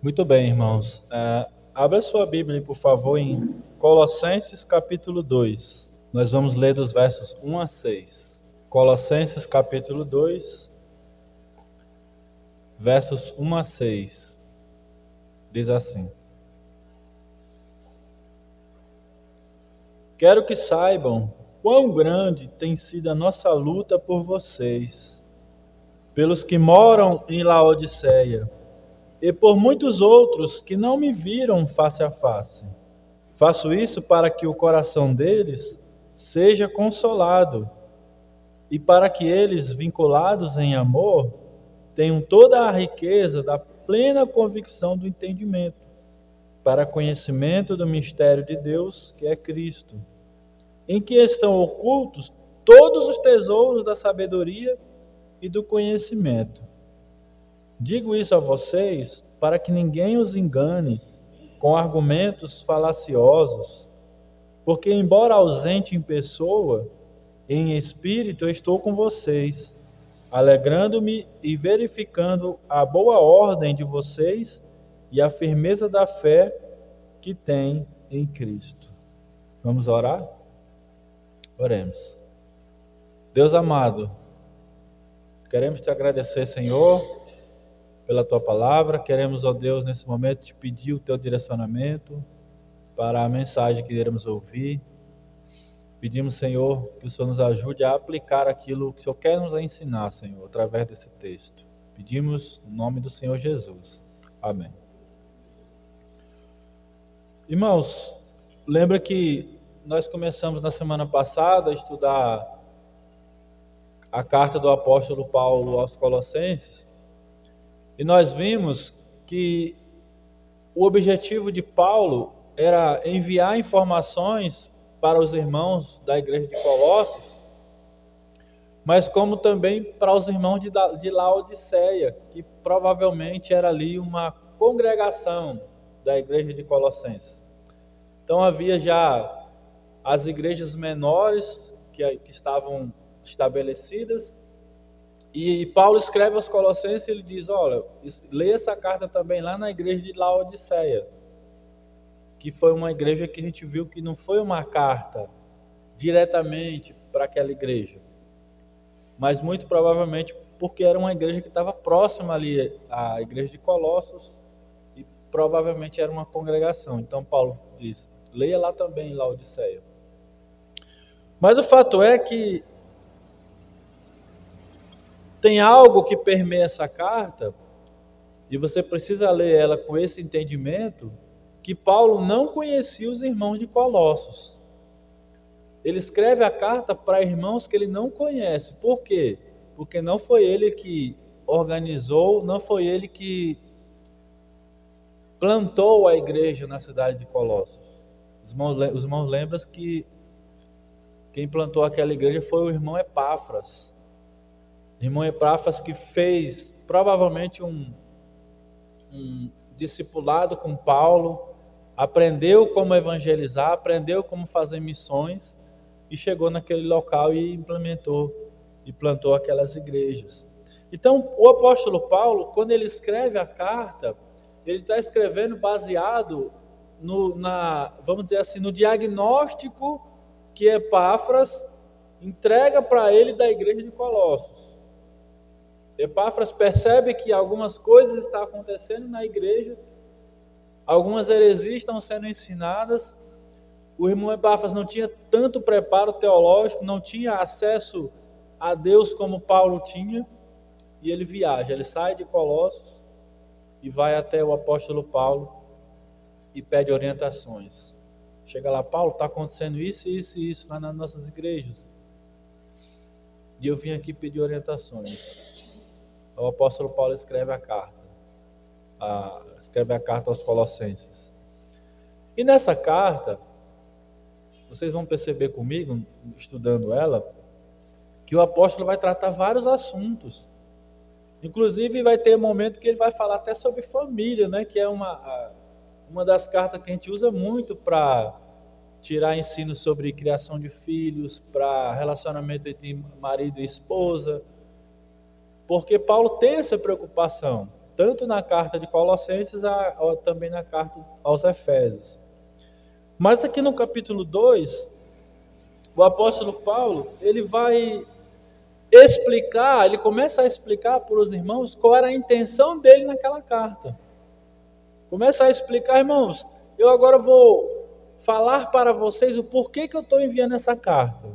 Muito bem, irmãos. Abra sua Bíblia, por favor, em Colossenses capítulo 2. Nós vamos ler dos versos 1 a 6. Colossenses capítulo 2, versos 1 a 6. Diz assim: Quero que saibam quão grande tem sido a nossa luta por vocês, pelos que moram em Laodiceia, e por muitos outros que não me viram face a face. Faço isso para que o coração deles seja consolado e para que eles, vinculados em amor, tenham toda a riqueza da plena convicção do entendimento, para conhecimento do mistério de Deus, que é Cristo, em que estão ocultos todos os tesouros da sabedoria e do conhecimento. Digo isso a vocês para que ninguém os engane com argumentos falaciosos, porque, embora ausente em pessoa, em espírito eu estou com vocês, alegrando-me e verificando a boa ordem de vocês e a firmeza da fé que têm em Cristo. Vamos orar? Oremos. Deus amado, queremos te agradecer, Senhor, pela tua palavra. Queremos, ó Deus, nesse momento te pedir o teu direcionamento para a mensagem que iremos ouvir. Pedimos, Senhor, que o Senhor nos ajude a aplicar aquilo que o Senhor quer nos ensinar, Senhor, através desse texto. Pedimos no nome do Senhor Jesus. Amém. Irmãos, lembra que nós começamos na semana passada a estudar a carta do apóstolo Paulo aos Colossenses, e nós vimos que o objetivo de Paulo era enviar informações para os irmãos da igreja de Colossos, mas como também para os irmãos de Laodiceia, que provavelmente era ali uma congregação da igreja de Colossenses. Então havia já as igrejas menores que estavam estabelecidas, e Paulo escreve aos Colossenses e ele diz: olha, leia essa carta também lá na igreja de Laodiceia, que foi uma igreja que a gente viu que não foi uma carta diretamente para aquela igreja, mas muito provavelmente porque era uma igreja que estava próxima ali à igreja de Colossos, e provavelmente era uma congregação. Então Paulo diz: leia lá também em Laodiceia. Mas o fato é que tem algo que permeia essa carta, e você precisa ler ela com esse entendimento, que Paulo não conhecia os irmãos de Colossos. Ele escreve a carta para irmãos que ele não conhece. Por quê? Porque não foi ele que organizou, não foi ele que plantou a igreja na cidade de Colossos. Os irmãos lembram que quem plantou aquela igreja foi o irmão Epáfras. O irmão Epáfras que fez provavelmente um discipulado com Paulo, aprendeu como evangelizar, aprendeu como fazer missões, e chegou naquele local e implementou e plantou aquelas igrejas. Então, o apóstolo Paulo, quando ele escreve a carta, ele está escrevendo baseado vamos dizer assim, no diagnóstico que Epáfras entrega para ele da igreja de Colossos. Epáfras percebe que algumas coisas estão acontecendo na igreja, algumas heresias estão sendo ensinadas. O irmão Epáfras não tinha tanto preparo teológico, não tinha acesso a Deus como Paulo tinha, e ele viaja, ele sai de Colossos e vai até o apóstolo Paulo e pede orientações. Chega lá: Paulo, está acontecendo isso, isso e isso lá nas nossas igrejas, e eu vim aqui pedir orientações. O apóstolo Paulo escreve a carta aos Colossenses. E nessa carta, vocês vão perceber comigo, estudando ela, que o apóstolo vai tratar vários assuntos. Inclusive vai ter um momento que ele vai falar até sobre família, né? Que é uma das cartas que a gente usa muito para tirar ensino sobre criação de filhos, para relacionamento entre marido e esposa, porque Paulo tem essa preocupação. tanto na carta de Colossenses, também na carta aos Efésios. Mas aqui no capítulo 2, o apóstolo Paulo, ele vai explicar, ele começa a explicar para os irmãos qual era a intenção dele naquela carta. Começa a explicar, irmãos, eu agora vou falar para vocês o porquê que eu estou enviando essa carta.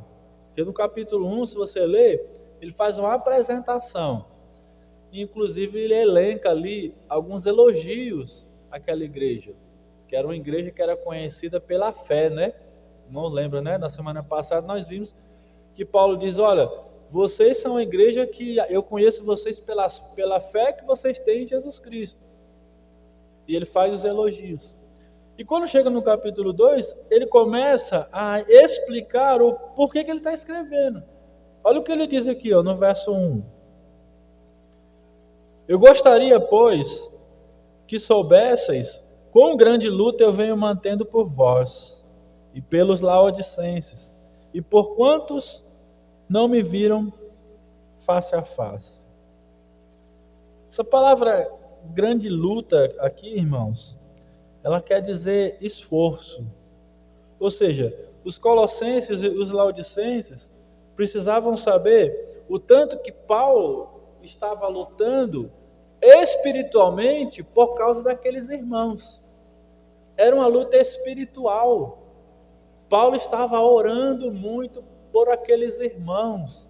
Porque no capítulo 1, se você ler, ele faz uma apresentação. Inclusive ele elenca ali alguns elogios àquela igreja, que era uma igreja que era conhecida pela fé, né? Não lembra, né? Na semana passada nós vimos que Paulo diz, olha, vocês são uma igreja que eu conheço vocês pela fé que vocês têm em Jesus Cristo. E ele faz os elogios. E quando chega no capítulo 2, ele começa a explicar o porquê que ele está escrevendo. Olha o que ele diz aqui, ó, no verso 1. Eu gostaria, pois, que soubesseis quão grande luta eu venho mantendo por vós, e pelos laodicenses, e por quantos não me viram face a face. Essa palavra grande luta aqui, irmãos, ela quer dizer esforço. Ou seja, os colossenses e os laodicenses precisavam saber o tanto que Paulo estava lutando espiritualmente por causa daqueles irmãos. Era uma luta espiritual. Paulo estava orando muito por aqueles irmãos,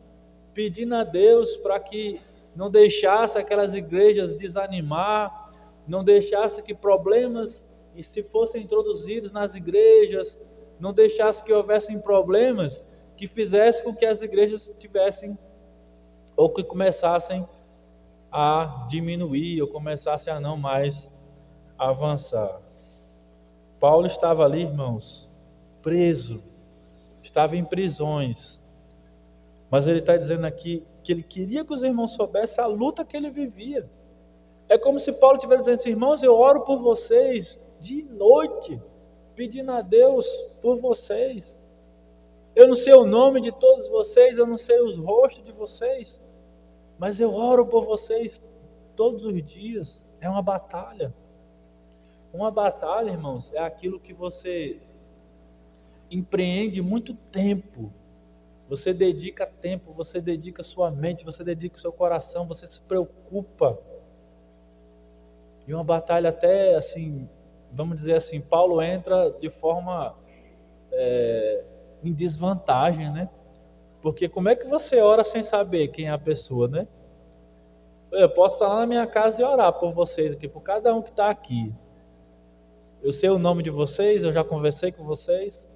pedindo a Deus para que não deixasse aquelas igrejas desanimar, não deixasse que problemas se fossem introduzidos nas igrejas, não deixasse que houvessem problemas que fizessem com que as igrejas tivessem ou que começassem a diminuir ou começassem a não mais avançar. Paulo estava ali, irmãos, preso, estava em prisões, mas ele está dizendo aqui que ele queria que os irmãos soubessem a luta que ele vivia. É como se Paulo estivesse dizendo assim, irmãos, eu oro por vocês de noite, pedindo a Deus por vocês. Eu não sei o nome de todos vocês, eu não sei os rostos de vocês, mas eu oro por vocês todos os dias. É uma batalha. Uma batalha, irmãos, é aquilo que você empreende muito tempo. Você dedica tempo, você dedica sua mente, você dedica o seu coração, você se preocupa. E uma batalha até assim, vamos dizer assim, Paulo entra de forma em desvantagem, né? Porque como é que você ora sem saber quem é a pessoa, né? Eu posso estar lá na minha casa e orar por vocês aqui, por cada um que está aqui. Eu sei o nome de vocês, eu já conversei com vocês,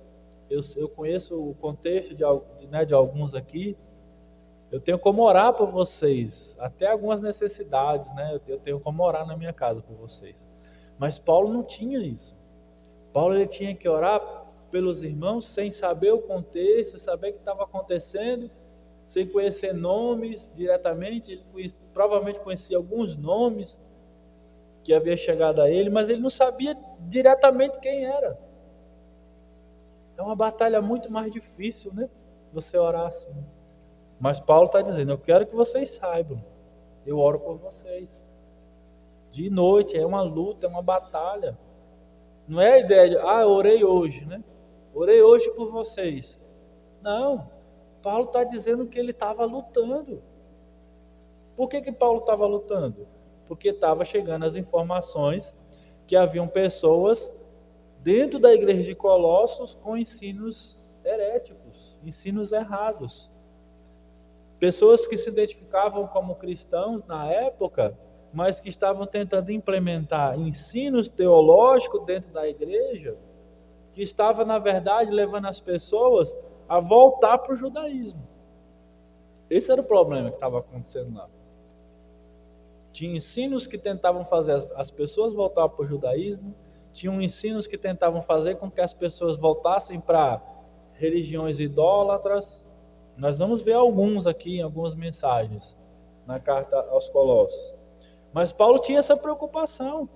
eu conheço o contexto de alguns aqui. Eu tenho como orar por vocês, até algumas necessidades, né? Eu tenho como orar na minha casa por vocês. Mas Paulo não tinha isso. Paulo ele tinha que orar pelos irmãos sem saber o contexto, saber o que estava acontecendo, sem conhecer nomes diretamente. Ele provavelmente conhecia alguns nomes que havia chegado a ele, mas ele não sabia diretamente quem era. É uma batalha muito mais difícil, né? Você orar assim. Mas Paulo está dizendo, eu quero que vocês saibam, eu oro por vocês. De noite, é uma luta, é uma batalha. Não é a ideia de, eu orei hoje, né? Orei hoje por vocês. Não, Paulo está dizendo que ele estava lutando. Por que Paulo estava lutando? Porque estava chegando as informações que haviam pessoas dentro da igreja de Colossos com ensinos heréticos, ensinos errados. Pessoas que se identificavam como cristãos na época, mas que estavam tentando implementar ensinos teológicos dentro da igreja, que estava, na verdade, levando as pessoas a voltar para o judaísmo. Esse era o problema que estava acontecendo lá. Tinha ensinos que tentavam fazer as pessoas voltar para o judaísmo, tinham ensinos que tentavam fazer com que as pessoas voltassem para religiões idólatras. Nós vamos ver alguns aqui em algumas mensagens na carta aos Colossos. Mas Paulo tinha essa preocupação.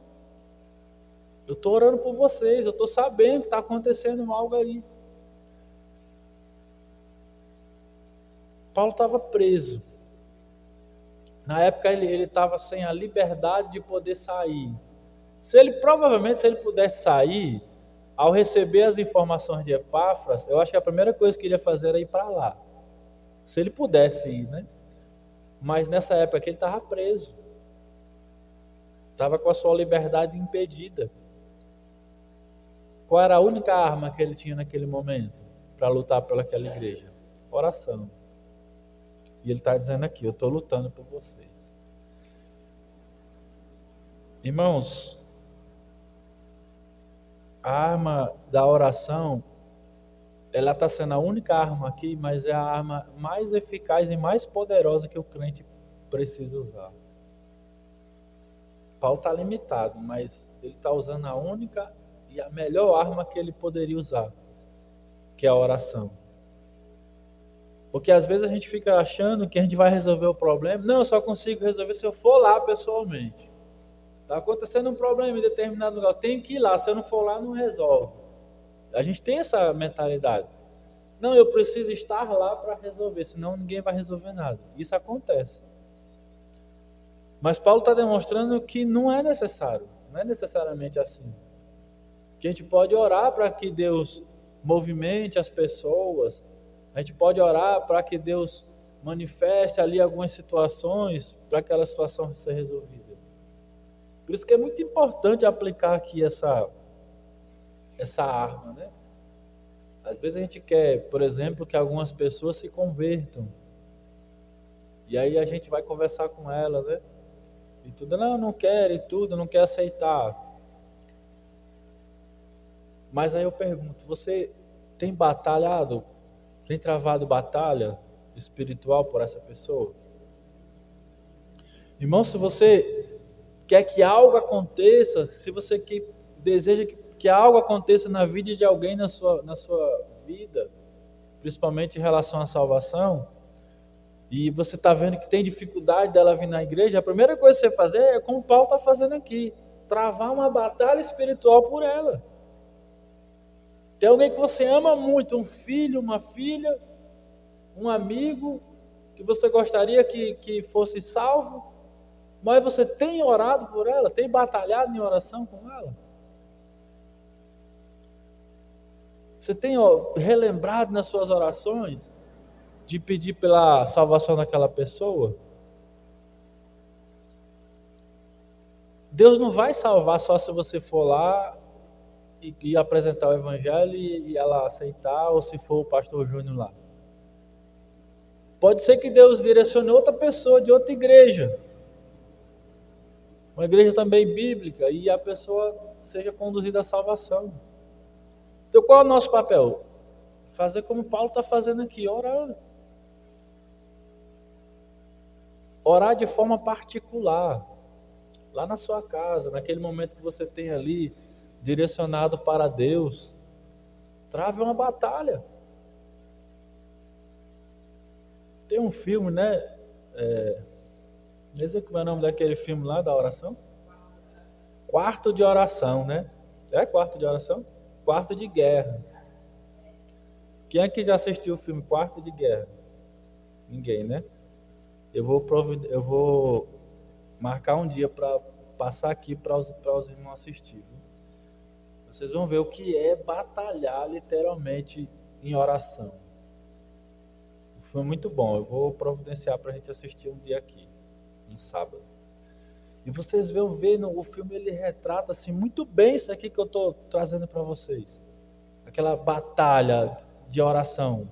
Eu estou orando por vocês, eu estou sabendo que está acontecendo algo aí. Paulo estava preso Na época ele estava sem a liberdade de poder sair. Se ele pudesse sair, ao receber as informações de Epáfras, eu acho que a primeira coisa que ele ia fazer era ir para lá. Se ele pudesse ir, né? Mas nessa época ele estava preso. Estava com a sua liberdade impedida. Qual era a única arma que ele tinha naquele momento para lutar pelaquela igreja? Oração. E ele está dizendo aqui, eu estou lutando por vocês. Irmãos, a arma da oração, ela está sendo a única arma aqui, mas é a arma mais eficaz e mais poderosa que o crente precisa usar. Paulo está limitado, mas ele está usando a única e a melhor arma que ele poderia usar, que é a oração. Porque às vezes a gente fica achando que a gente vai resolver o problema. Não, eu só consigo resolver se eu for lá pessoalmente. Está acontecendo um problema em determinado lugar, eu tenho que ir lá, se eu não for lá não resolve. A gente tem essa mentalidade. Não, eu preciso estar lá para resolver, senão ninguém vai resolver nada. Isso acontece. Mas Paulo está demonstrando que não é necessário, não é necessariamente assim. Que a gente pode orar para que Deus movimente as pessoas, a gente pode orar para que Deus manifeste ali algumas situações, para aquela situação ser resolvida. Por isso que é muito importante aplicar aqui essa arma, né? Às vezes a gente quer, por exemplo, que algumas pessoas se convertam. E aí a gente vai conversar com elas, né? E tudo, não quer e tudo, não quer aceitar. Mas aí eu pergunto, você tem batalhado, tem travado batalha espiritual por essa pessoa? Irmão, se você quer que algo aconteça, se você deseja que algo aconteça na vida de alguém na sua vida, principalmente em relação à salvação, e você está vendo que tem dificuldade dela vir na igreja, a primeira coisa que você fazer é como Paulo está fazendo aqui, travar uma batalha espiritual por ela. Tem alguém que você ama muito, um filho, uma filha, um amigo, que você gostaria que fosse salvo, mas você tem orado por ela, tem batalhado em oração com ela? Você tem relembrado nas suas orações de pedir pela salvação daquela pessoa? Deus não vai salvar só se você for lá e apresentar o evangelho e ela aceitar, ou se for o pastor Júnior lá. Pode ser que Deus direcione outra pessoa de outra igreja, uma igreja também bíblica, e a pessoa seja conduzida à salvação. Então qual é o nosso papel? Fazer como Paulo está fazendo aqui, orando. Orar de forma particular, lá na sua casa, naquele momento que você tem ali, direcionado para Deus. Trave uma batalha. Tem um filme, né? Não sei como é o nome daquele filme lá da oração. Quarto de oração, né? É quarto de oração? Quarto de guerra. Quem é que já assistiu o filme Quarto de Guerra? Ninguém, né? Eu vou marcar um dia para passar aqui para os irmãos assistir. Viu? Vocês vão ver o que é batalhar literalmente em oração. Foi muito bom. Eu vou providenciar para a gente assistir um dia aqui, no sábado. E vocês vão ver, o filme ele retrata assim, muito bem isso aqui que eu estou trazendo para vocês. Aquela batalha de oração.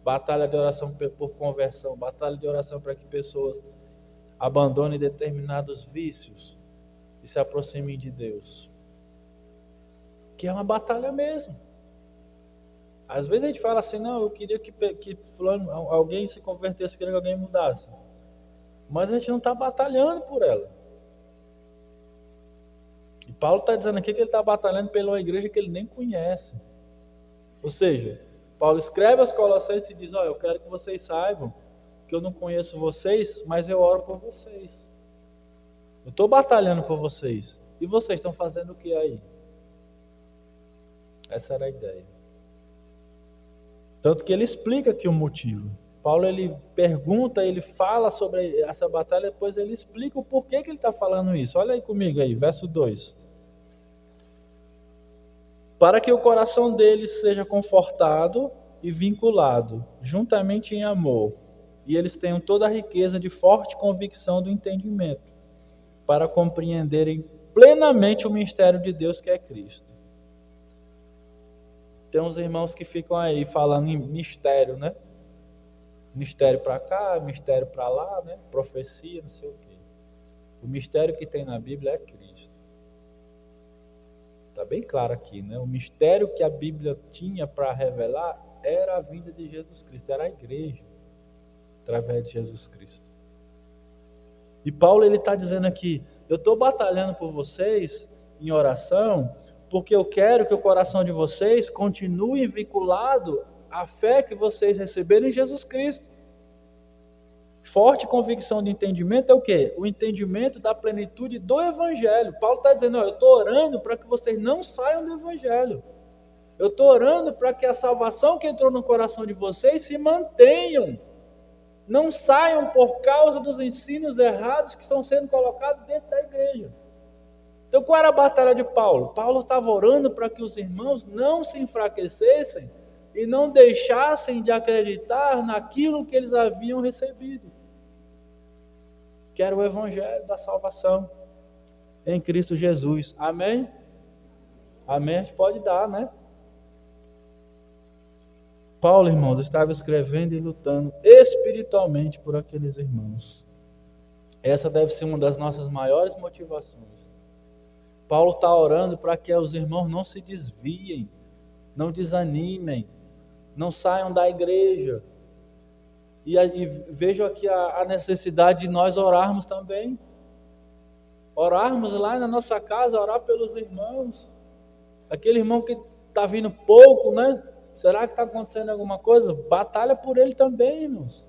Batalha de oração por conversão. Batalha de oração para que pessoas abandonem determinados vícios e se aproximem de Deus. Que é uma batalha mesmo. Às vezes a gente fala assim, não, eu queria que fulano, alguém se convertesse, eu queria que alguém mudasse. Mas a gente não está batalhando por ela. E Paulo está dizendo aqui que ele está batalhando pela igreja que ele nem conhece. Ou seja, Paulo escreve aos Colossenses e diz, eu quero que vocês saibam que eu não conheço vocês, mas eu oro por vocês. Eu estou batalhando por vocês. E vocês estão fazendo o que aí? Essa era a ideia. Tanto que ele explica aqui o motivo. Paulo ele pergunta, ele fala sobre essa batalha, depois ele explica o porquê que ele está falando isso. Olha aí comigo aí, verso 2. Para que o coração deles seja confortado e vinculado, juntamente em amor, e eles tenham toda a riqueza de forte convicção do entendimento, para compreenderem plenamente o mistério de Deus que é Cristo. Tem uns irmãos que ficam aí falando em mistério, né? Mistério para cá, mistério para lá, né? Profecia, não sei o quê. O mistério que tem na Bíblia é Cristo. Está bem claro aqui, né? O mistério que a Bíblia tinha para revelar era a vinda de Jesus Cristo, era a igreja, através de Jesus Cristo. E Paulo ele está dizendo aqui, eu estou batalhando por vocês em oração, porque eu quero que o coração de vocês continue vinculado à fé que vocês receberam em Jesus Cristo. Forte convicção de entendimento é o quê? O entendimento da plenitude do Evangelho. Paulo está dizendo, eu estou orando para que vocês não saiam do Evangelho. Eu estou orando para que a salvação que entrou no coração de vocês se mantenham. Não saiam por causa dos ensinos errados que estão sendo colocados dentro da igreja. Então qual era a batalha de Paulo? Paulo estava orando para que os irmãos não se enfraquecessem e não deixassem de acreditar naquilo que eles haviam recebido, que era o Evangelho da salvação em Cristo Jesus. Amém? Amém? A gente pode dar, né? Paulo, irmãos, estava escrevendo e lutando espiritualmente por aqueles irmãos. Essa deve ser uma das nossas maiores motivações. Paulo está orando para que os irmãos não se desviem, não desanimem, não saiam da igreja. E vejo aqui a necessidade de nós orarmos também. Orarmos lá na nossa casa, orar pelos irmãos. Aquele irmão que está vindo pouco, né? Será que está acontecendo alguma coisa? Batalha por ele também, irmãos.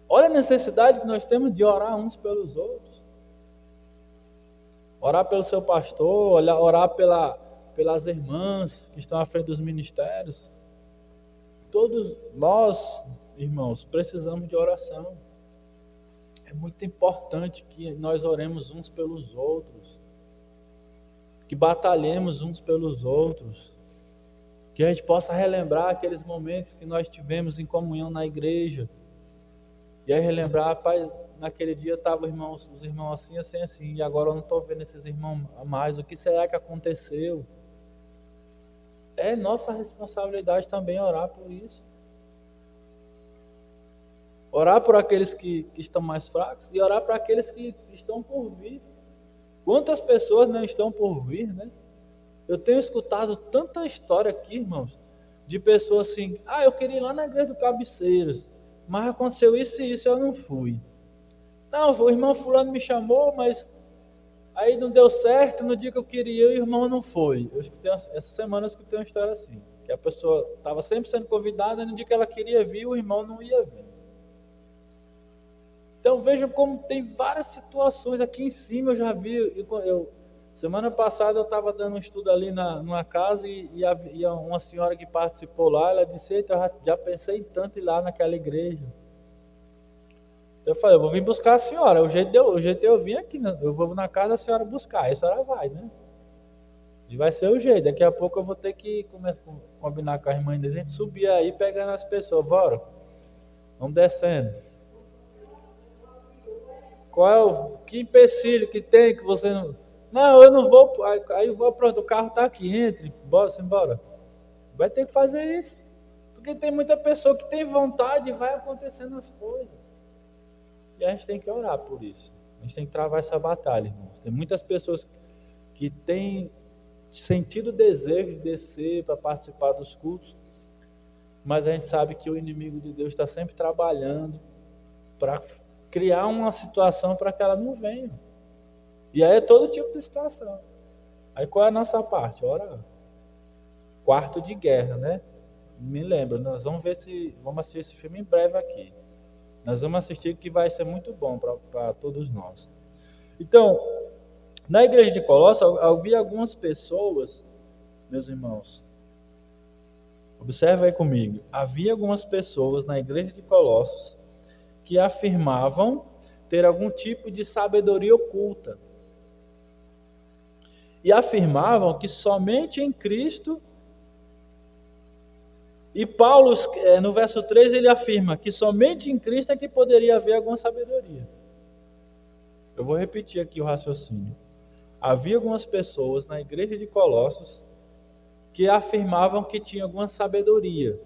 Olha a necessidade que nós temos de orar uns pelos outros. Orar pelo seu pastor, orar pelas irmãs que estão à frente dos ministérios. Todos nós, irmãos, precisamos de oração. É muito importante que nós oremos uns pelos outros. Que batalhemos uns pelos outros. Que a gente possa relembrar aqueles momentos que nós tivemos em comunhão na igreja. E aí relembrar, pai, naquele dia estavam os irmãos assim, e agora eu não estou vendo esses irmãos mais. O que será que aconteceu? É nossa responsabilidade também orar por isso. Orar por aqueles que estão mais fracos e orar para aqueles que estão por vir. Quantas pessoas não estão por vir, né? Eu tenho escutado tanta história aqui, irmãos, de pessoas assim, eu queria ir lá na igreja do Cabeceiras, mas aconteceu isso e isso, eu não fui. Não, o irmão fulano me chamou, mas aí não deu certo, no dia que eu queria ir, o irmão não foi. Essa semana eu escutei uma história assim, que a pessoa estava sempre sendo convidada, e no dia que ela queria vir, o irmão não ia vir. Então vejam como tem várias situações aqui em cima, eu já vi, semana passada eu estava dando um estudo ali numa casa e havia uma senhora que participou lá, ela disse, eita, eu já pensei em tanto ir lá naquela igreja. Eu falei, eu vou vir buscar a senhora, o jeito de eu vir aqui, né? Eu vou na casa da senhora buscar, aí a senhora vai, né? E vai ser o jeito, daqui a pouco eu vou ter que começar a combinar com a irmã, a gente subir aí pegando as pessoas, bora, vamos descendo. Que empecilho que tem que você não... Não, eu não vou, aí eu vou, pronto, o carro está aqui, entre, bora, simbora. Vai ter que fazer isso, porque tem muita pessoa que tem vontade e vai acontecendo as coisas. E a gente tem que orar por isso. A gente tem que travar essa batalha, irmãos. Tem muitas pessoas que têm sentido o desejo de descer para participar dos cultos, mas a gente sabe que o inimigo de Deus está sempre trabalhando para criar uma situação para que ela não venha. E aí é todo tipo de situação. Aí qual é a nossa parte? Orar. Quarto de guerra, né? Me lembra, nós vamos assistir esse filme em breve aqui. Nós vamos assistir, que vai ser muito bom para todos nós. Então, na igreja de Colossos, eu vi algumas pessoas, meus irmãos, Observa aí comigo. Havia algumas pessoas na igreja de Colossos que afirmavam ter algum tipo de sabedoria oculta. E afirmavam que somente em Cristo. E Paulo, no verso 3, ele afirma que somente em Cristo é que poderia haver alguma sabedoria. Eu vou repetir aqui o raciocínio. Havia algumas pessoas na igreja de Colossos que afirmavam que tinha alguma sabedoria,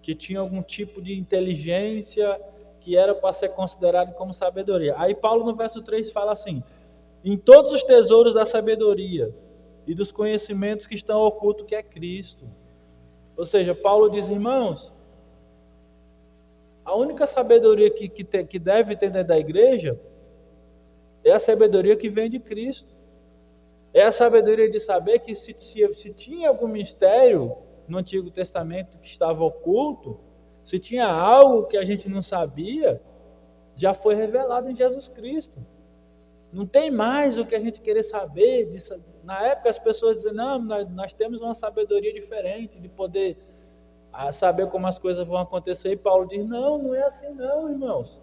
que tinha algum tipo de inteligência que era para ser considerado como sabedoria. Aí Paulo no verso 3 fala assim: em todos os tesouros da sabedoria e dos conhecimentos que estão ocultos, que é Cristo. Ou seja, Paulo diz, irmãos, a única sabedoria que deve ter dentro da igreja é a sabedoria que vem de Cristo. É a sabedoria de saber que se tinha algum mistério no Antigo Testamento que estava oculto, se tinha algo que a gente não sabia, já foi revelado em Jesus Cristo. Não tem mais o que a gente querer saber. Na época as pessoas diziam, não, nós temos uma sabedoria diferente de poder saber como as coisas vão acontecer. E Paulo diz, não é assim não, irmãos.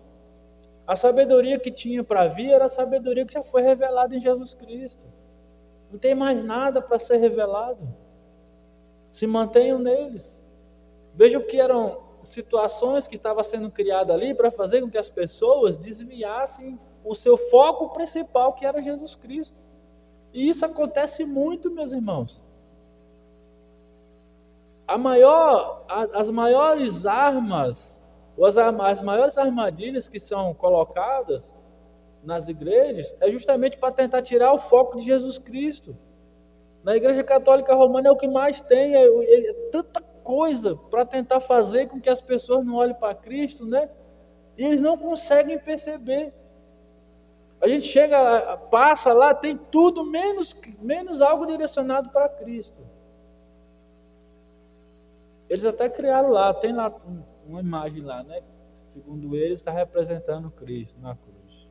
A sabedoria que tinha para vir era a sabedoria que já foi revelada em Jesus Cristo. Não tem mais nada para ser revelado. Se mantenham neles. Vejam que eram situações que estavam sendo criadas ali para fazer com que as pessoas desviassem o seu foco principal, que era Jesus Cristo. E isso acontece muito, meus irmãos. As maiores armas, as maiores armadilhas que são colocadas nas igrejas é justamente para tentar tirar o foco de Jesus Cristo. Na Igreja Católica Romana é o que mais tem, é tanta coisa para tentar fazer com que as pessoas não olhem para Cristo, né? E eles não conseguem perceber. A gente chega, passa lá, tem tudo menos algo direcionado para Cristo. Eles até criaram lá, tem lá uma imagem lá, né? Segundo eles, está representando Cristo na cruz.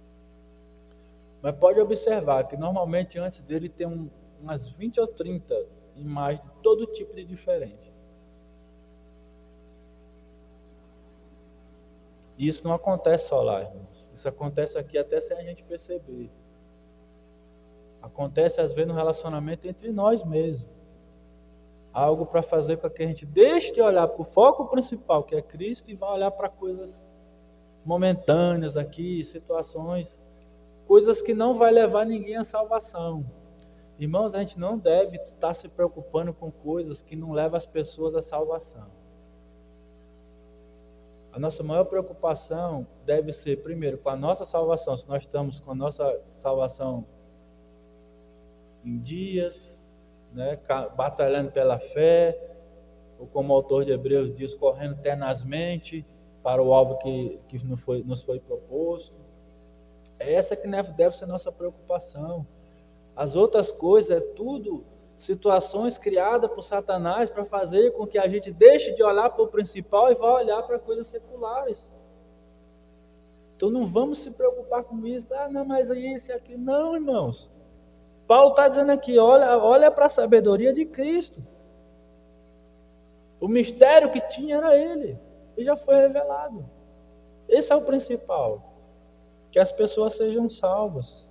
Mas pode observar que normalmente antes dele tem umas 20 ou 30 imagens de todo tipo de diferente. E isso não acontece só lá, irmãos. Isso acontece aqui até sem a gente perceber. Acontece às vezes no relacionamento entre nós mesmos. Algo para fazer com que a gente deixe de olhar para o foco principal, que é Cristo, e vá olhar para coisas momentâneas aqui, situações, coisas que não vai levar ninguém à salvação. Irmãos, a gente não deve estar se preocupando com coisas que não levam as pessoas à salvação. A nossa maior preocupação deve ser, primeiro, com a nossa salvação, se nós estamos com a nossa salvação em dias, né, batalhando pela fé, ou como o autor de Hebreus diz, correndo tenazmente para o alvo que nos foi proposto. É essa que deve ser a nossa preocupação. As outras coisas é tudo situações criadas por Satanás para fazer com que a gente deixe de olhar para o principal e vá olhar para coisas seculares. Então não vamos se preocupar com isso. Não, mas aí isso e aquilo. Não, irmãos. Paulo está dizendo aqui, olha para a sabedoria de Cristo. O mistério que tinha era ele. E já foi revelado. Esse é o principal. Que as pessoas sejam salvas.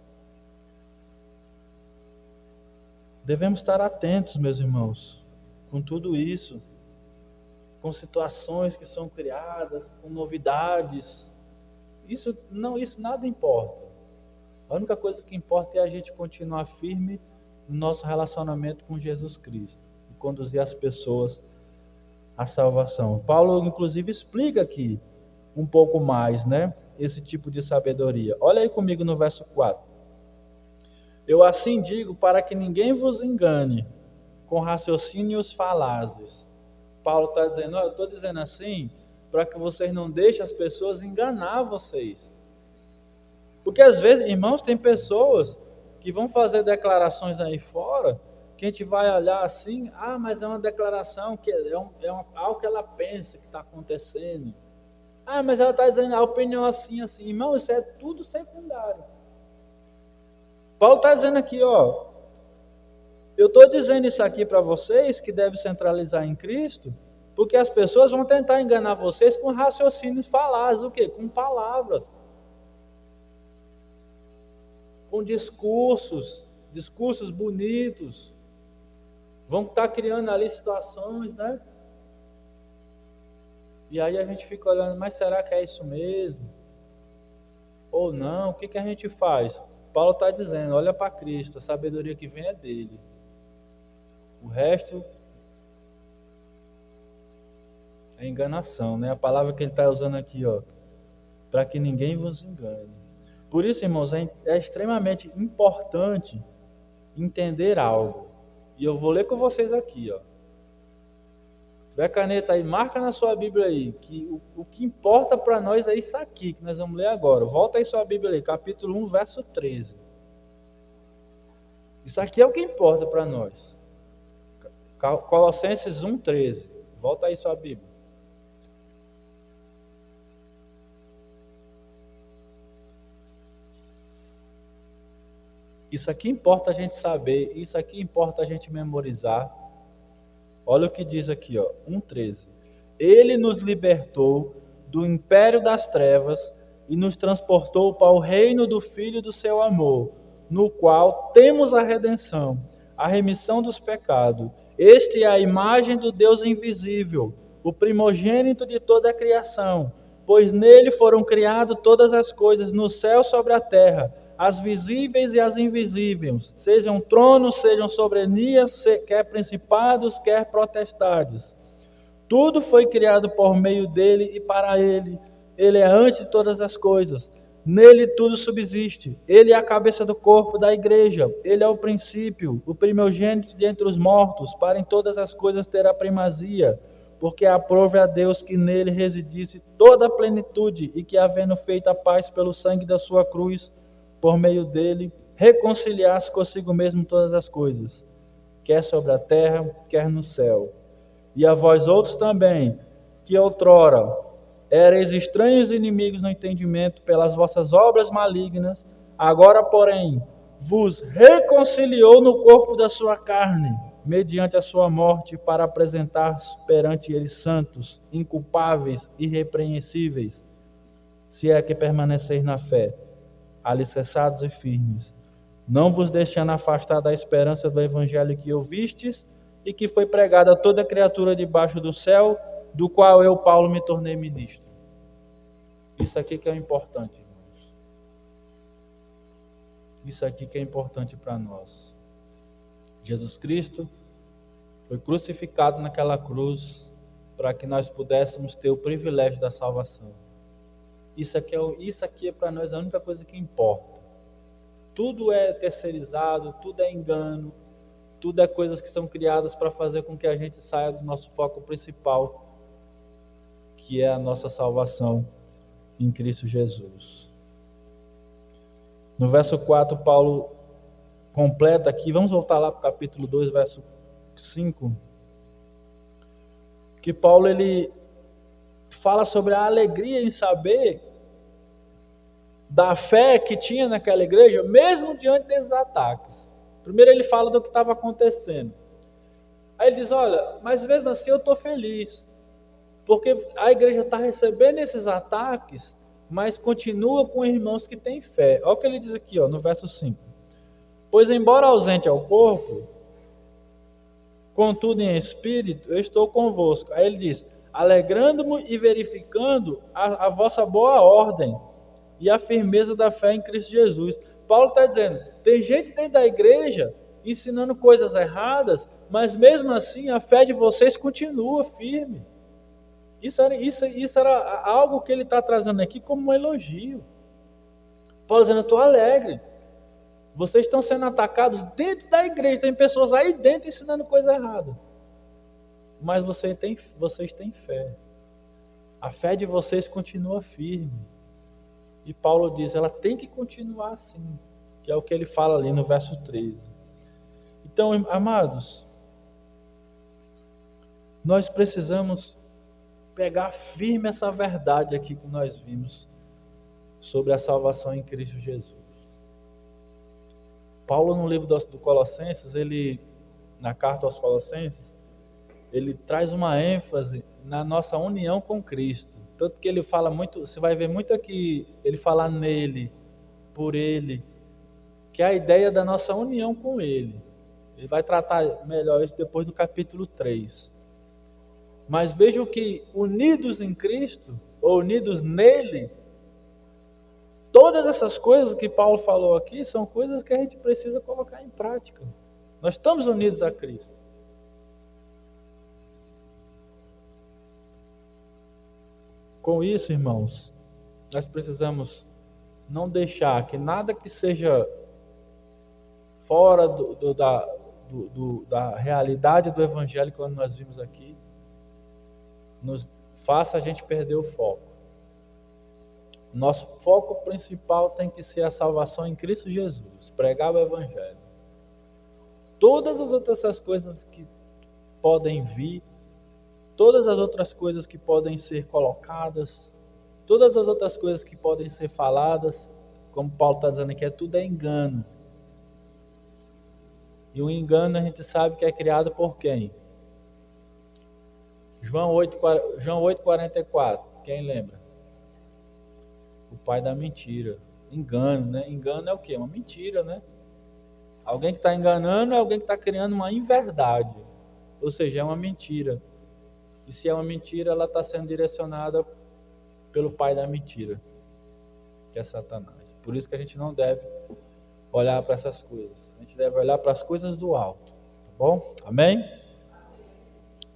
Devemos estar atentos, meus irmãos, com tudo isso, com situações que são criadas, com novidades. Isso nada importa. A única coisa que importa é a gente continuar firme no nosso relacionamento com Jesus Cristo e conduzir as pessoas à salvação. Paulo, inclusive, explica aqui um pouco mais, né, esse tipo de sabedoria. Olha aí comigo no verso 4. Eu assim digo para que ninguém vos engane com raciocínios falazes. Paulo está dizendo, eu estou dizendo assim para que vocês não deixem as pessoas enganar vocês. Porque às vezes, irmãos, tem pessoas que vão fazer declarações aí fora, que a gente vai olhar assim, mas é uma declaração que algo que ela pensa que está acontecendo. Mas ela está dizendo a opinião assim. Irmão, isso é tudo secundário. Paulo está dizendo aqui, Eu estou dizendo isso aqui para vocês, que deve centralizar em Cristo, porque as pessoas vão tentar enganar vocês com raciocínios falados, o quê? Com palavras, com discursos bonitos. Vão estar criando ali situações, né? E aí a gente fica olhando, mas será que é isso mesmo? Ou não? O que a gente faz? Paulo está dizendo, olha para Cristo, a sabedoria que vem é dele. O resto é enganação, né? A palavra que ele está usando aqui, ó, para que ninguém vos engane. Por isso, irmãos, é extremamente importante entender algo. E eu vou ler com vocês aqui, ó. Se tiver caneta aí, marca na sua Bíblia aí, que o que importa para nós é isso aqui, que nós vamos ler agora. Volta aí sua Bíblia aí, capítulo 1, verso 13. Isso aqui é o que importa para nós. Colossenses 1, 13. Volta aí sua Bíblia. Isso aqui importa a gente saber, isso aqui importa a gente memorizar. Olha o que diz aqui, ó, 1,13. Ele nos libertou do império das trevas e nos transportou para o reino do Filho do seu amor, no qual temos a redenção, a remissão dos pecados. Este é a imagem do Deus invisível, o primogênito de toda a criação, pois nele foram criadas todas as coisas no céu e sobre a terra, as visíveis e as invisíveis, sejam tronos, sejam soberanias, quer principados, quer potestades. Tudo foi criado por meio dele e para ele. Ele é antes de todas as coisas. Nele tudo subsiste. Ele é a cabeça do corpo da igreja. Ele é o princípio, o primogênito de entre os mortos, para em todas as coisas ter a primazia. Porque aprove a Deus que nele residisse toda a plenitude e que, havendo feito a paz pelo sangue da sua cruz, por meio dele, reconciliasse consigo mesmo todas as coisas, quer sobre a terra, quer no céu. E a vós outros também, que outrora erais estranhos e inimigos no entendimento pelas vossas obras malignas, agora, porém, vos reconciliou no corpo da sua carne, mediante a sua morte, para apresentar perante ele santos, inculpáveis, irrepreensíveis, se é que permaneceis na fé, alicerçados e firmes, não vos deixando afastar da esperança do evangelho que ouvistes e que foi pregado a toda criatura debaixo do céu, do qual eu, Paulo, me tornei ministro. Isso aqui que é importante, irmãos. Isso aqui que é importante para nós. Jesus Cristo foi crucificado naquela cruz para que nós pudéssemos ter o privilégio da salvação. Isso aqui é para nós a única coisa que importa. Tudo é terceirizado, tudo é engano, tudo é coisas que são criadas para fazer com que a gente saia do nosso foco principal, que é a nossa salvação em Cristo Jesus. No verso 4, Paulo completa aqui, vamos voltar lá para o capítulo 2, verso 5, que Paulo ele fala sobre a alegria em saber da fé que tinha naquela igreja, mesmo diante desses ataques. Primeiro ele fala do que estava acontecendo. Aí ele diz, olha, mas mesmo assim eu estou feliz, porque a igreja está recebendo esses ataques, mas continua com irmãos que têm fé. Olha o que ele diz aqui, ó, no verso 5. Pois embora ausente ao corpo, contudo em espírito, eu estou convosco. Aí ele diz, alegrando-me e verificando a vossa boa ordem e a firmeza da fé em Cristo Jesus. Paulo está dizendo, tem gente dentro da igreja ensinando coisas erradas, mas mesmo assim a fé de vocês continua firme. Isso era algo que ele está trazendo aqui como um elogio. Paulo dizendo, eu estou alegre. Vocês estão sendo atacados dentro da igreja, tem pessoas aí dentro ensinando coisa errada. Mas vocês têm fé. A fé de vocês continua firme. E Paulo diz, ela tem que continuar assim, que é o que ele fala ali no verso 13. Então, amados, nós precisamos pegar firme essa verdade aqui que nós vimos sobre a salvação em Cristo Jesus. Paulo, no livro do Colossenses, ele na carta aos Colossenses, ele traz uma ênfase na nossa união com Cristo. Tanto que ele fala muito, você vai ver muito aqui, ele fala nele, por ele, que é a ideia da nossa união com ele. Ele vai tratar melhor isso depois do capítulo 3. Mas vejam que unidos em Cristo, ou unidos nele, todas essas coisas que Paulo falou aqui são coisas que a gente precisa colocar em prática. Nós estamos unidos a Cristo. Com isso, irmãos, nós precisamos não deixar que nada que seja fora da realidade do Evangelho, quando nós vimos aqui, nos faça a gente perder o foco. Nosso foco principal tem que ser a salvação em Cristo Jesus, pregar o Evangelho. Todas as outras coisas que podem vir, todas as outras coisas que podem ser colocadas, todas as outras coisas que podem ser faladas, como Paulo está dizendo aqui, tudo é engano. E o engano a gente sabe que é criado por quem? João 8,44, quem lembra? O pai da mentira. Engano, né? Engano é o quê? Uma mentira, né? Alguém que está enganando é alguém que está criando uma inverdade. Ou seja, é uma mentira. E se é uma mentira, ela está sendo direcionada pelo pai da mentira, que é Satanás. Por isso que a gente não deve olhar para essas coisas. A gente deve olhar para as coisas do alto. Tá bom? Amém?